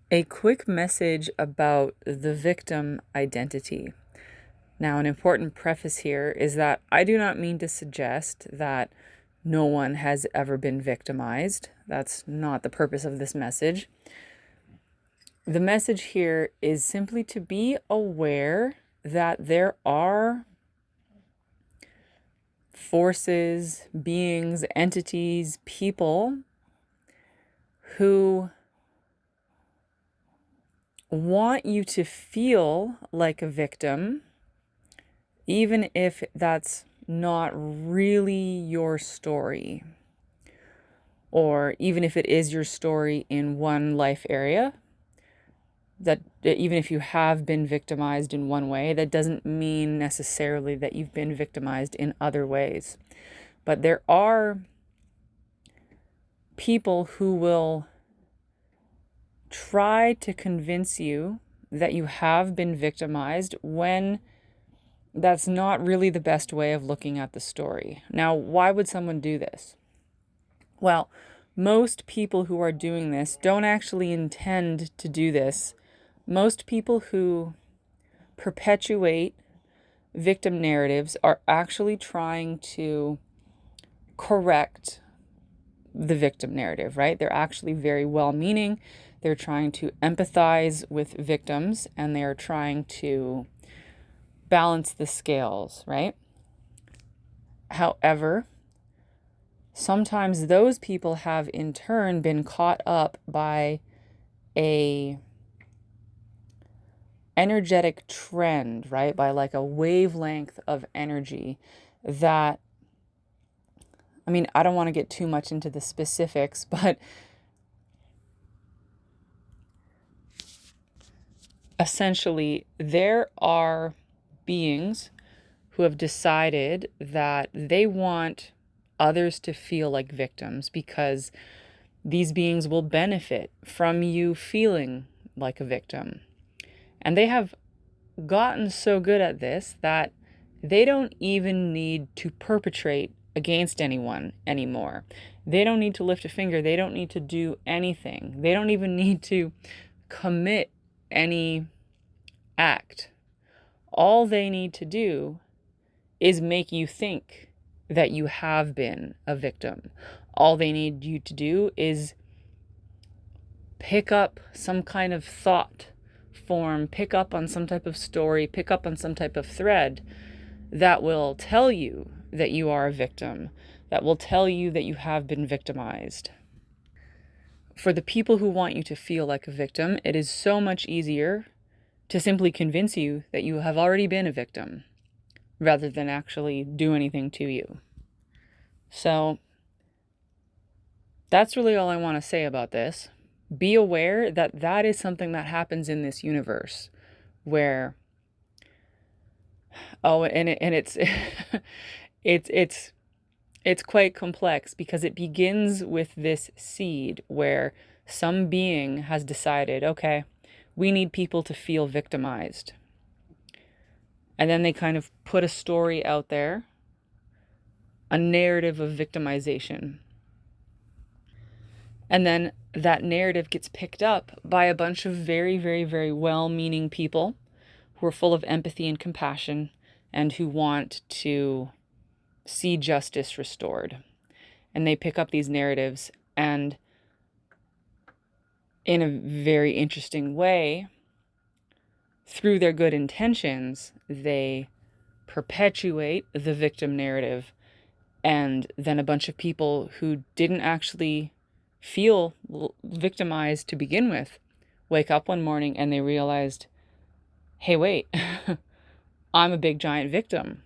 A quick message about the victim identity. Now, an important preface here is that I do not mean to suggest that no one has ever been victimized. That's not the purpose of this message. The message here is simply to be aware that there are forces, beings, entities, people who want you to feel like a victim, even if that's not really your story, or even if it is your story in one life area, that even if you have been victimized in one way, that doesn't mean necessarily that you've been victimized in other ways. But there are people who will try to convince you that you have been victimized when that's not really the best way of looking at the story. Now, why would someone do this? Well, most people who are doing this don't actually intend to do this. Most people who perpetuate victim narratives are actually trying to correct the victim narrative, right? They're actually very well-meaning. They're trying to empathize with victims, and they're trying to balance the scales, right? However, sometimes those people have in turn been caught up by a energetic trend, right? By like a wavelength of energy that, I mean, I don't want to get too much into the specifics, but essentially there are beings who have decided that they want others to feel like victims because these beings will benefit from you feeling like a victim. And they have gotten so good at this that they don't even need to perpetrate against anyone anymore. They don't need to lift a finger. They don't need to do anything. They don't even need to commit any act. All they need to do is make you think that you have been a victim. All they need you to do is pick up some kind of thought form, pick up on some type of story, pick up on some type of thread that will tell you that you are a victim, that will tell you that you have been victimized. For the people who want you to feel like a victim, it is so much easier to simply convince you that you have already been a victim rather than actually do anything to you. So that's really all I want to say about this. Be aware that that is something that happens in this universe where, it's it's quite complex because it begins with this seed where some being has decided, okay, we need people to feel victimized. And then they kind of put a story out there, a narrative of victimization. And then that narrative gets picked up by a bunch of very, very, very well-meaning people who are full of empathy and compassion and who want to see justice restored. And they pick up these narratives and, in a very interesting way, through their good intentions, they perpetuate the victim narrative. And then a bunch of people who didn't actually feel victimized to begin with wake up one morning and they realized, hey, wait, I'm a big giant victim.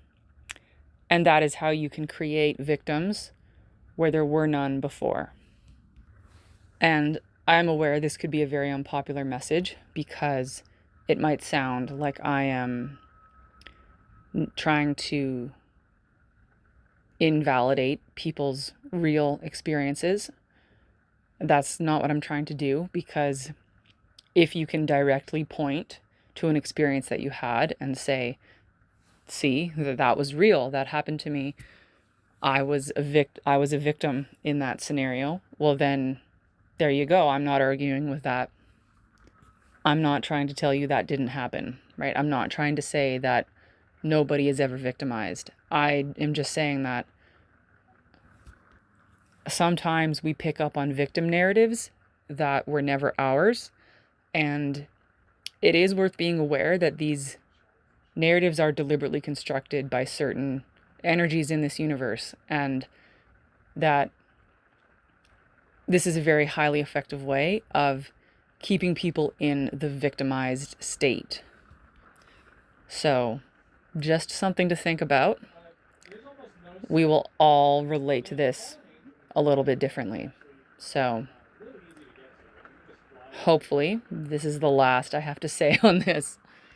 And that is how you can create victims where there were none before. And I'm aware this could be a very unpopular message because it might sound like I am trying to invalidate people's real experiences. That's not what I'm trying to do, because if you can directly point to an experience that you had and say, see, that was real, that happened to me, I was a victim in that scenario, well then there you go. I'm not arguing with that. I'm not trying to tell you that didn't happen, right? I'm not trying to say that nobody is ever victimized. I am just saying that sometimes we pick up on victim narratives that were never ours. And it is worth being aware that these narratives are deliberately constructed by certain energies in this universe, and that this is a very highly effective way of keeping people in the victimized state. So, just something to think about. We will all relate to this a little bit differently. So, hopefully, this is the last I have to say on this.